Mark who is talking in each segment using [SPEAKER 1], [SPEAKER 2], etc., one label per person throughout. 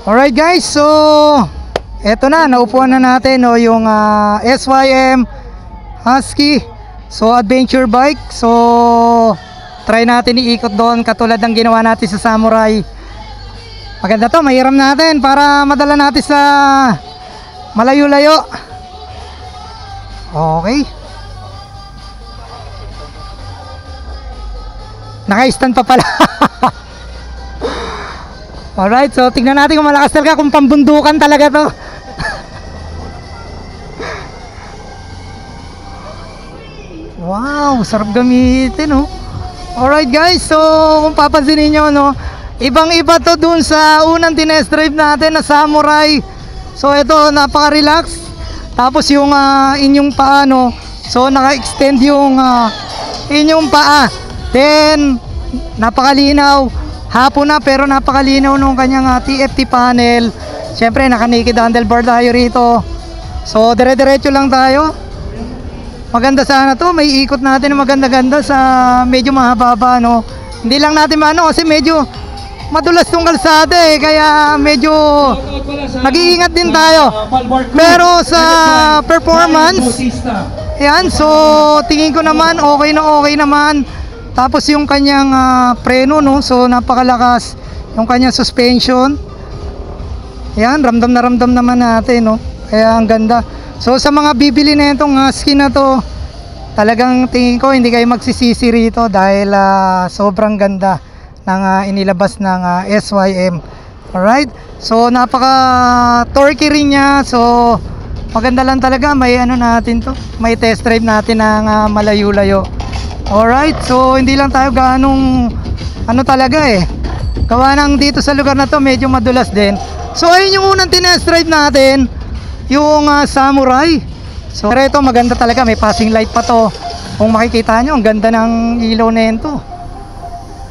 [SPEAKER 1] Alright guys, so eto na, naupuan na natin no, yung SYM Husky. So adventure bike. So try natin iikot doon katulad ng ginawa natin sa Samurai. Maganda to, mahiram natin para madala natin sa malayo-layo. Okay. Naka-stand pa pala. Alright, so tignan natin kung malakas talaga, kung pambundukan talaga to. Wow, sarap gamitin, no? Alright guys, so kung papansinin nyo, no, ibang iba to dun sa unang tinest drive natin na Samurai. So ito, napaka-relax. Tapos yung inyong paa, no, so naka-extend yung inyong paa. Then napakalinaw. Hapon na pero napakalinaw nung kanyang TFT panel. Siyempre naka-naked handlebar tayo rito. So dire-diretso lang tayo. Maganda sana to, may ikot natin na maganda-ganda sa medyo mahaba, no. Hindi lang natin maano kasi medyo madulas tong kalsada eh, kaya medyo mag-iingat din tayo. Pero sa performance, yan, so tingin ko naman okay naman. Tapos yung kanyang preno, no, so napakalakas. Yung kanyang suspension, yan, ramdam naman natin, no. Kaya ang ganda. So sa mga bibili na itong Husky na to, talagang tingin ko hindi kayo magsisisi rito dahil sobrang ganda ng inilabas ng SYM. Alright, so napaka torquey rin niya. So maganda lang talaga, may ano natin to, may test drive natin ng malayo-layo. Alright, so hindi lang tayo ganong ano talaga eh, gawa nang dito sa lugar na to medyo madulas din. So ayun yung unang tinest drive natin, yung Samurai. So pero ito maganda talaga, may passing light pa to. Kung makikita nyo, ang ganda ng ilaw na ito.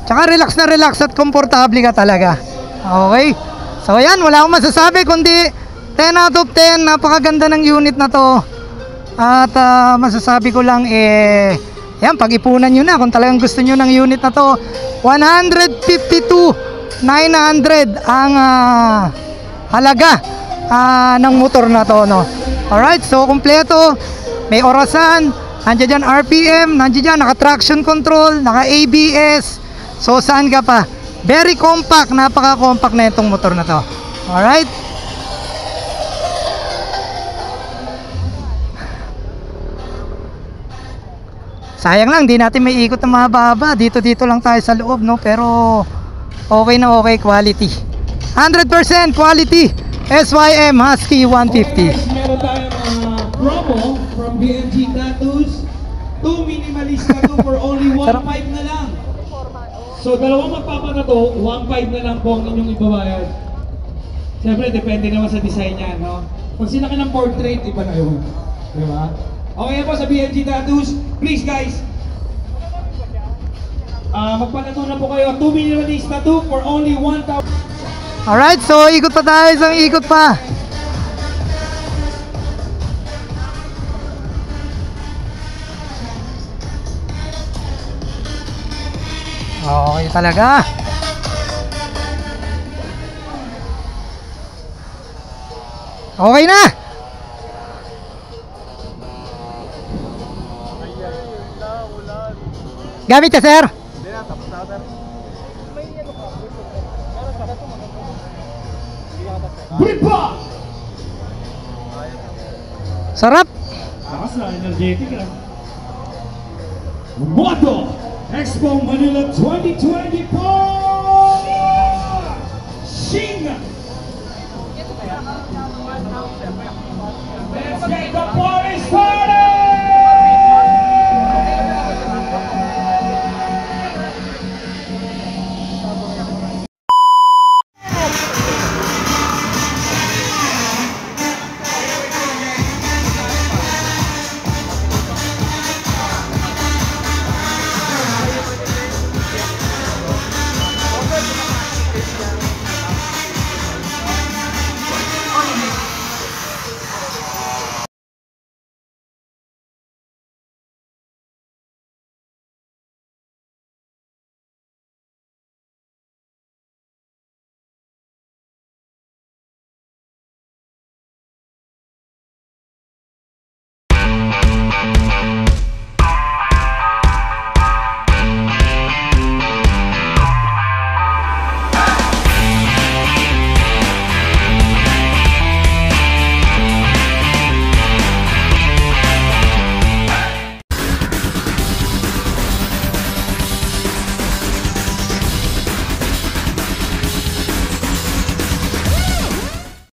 [SPEAKER 1] Tsaka relax na relax at komportable ka talaga. Okay, so ayan, wala akong masasabi kundi 10 out of 10. Napakaganda ng unit na to. At masasabi ko lang yan, pag-ipunan nyo na kung talagang gusto nyo ng unit na to. 152,900 ang halaga ng motor na to, no? Alright, so kompleto. May orasan, nandiyan dyan RPM, nandiyan dyan naka-traction control, naka-ABS. So saan ka pa? Very compact, napaka-compact na itong motor na to. Alright. Sayang lang, di natin may ikot na mahaba-haba. Dito lang tayo sa loob, no? Pero okay na okay, quality. 100% quality. SYM Husky 150.
[SPEAKER 2] Okay, meron tayong promo from BMG Tattoos. 2 minimalist tattoo for only 1.5 na lang. So dalawang magpapatato, 1.5 na lang po ang inyong ibabayad. Siyempre, depende naman sa design niya, no? Pag sinaki ng portrait, iba na yun. Diba? Okay po sa BMG Tattoos, please guys, magpanato na po kayo. 2 minimalist tattoo for only 1,000.
[SPEAKER 1] Alright, so ikot pa tayo, isang ikot pa. Okay talaga. Okay na. Gamit ka, sir? Hindi na, tapos na, sir. Sarap!
[SPEAKER 2] Lakas na, energetic na. Moto Expo Manila 2024! Shing! Let's get the party started!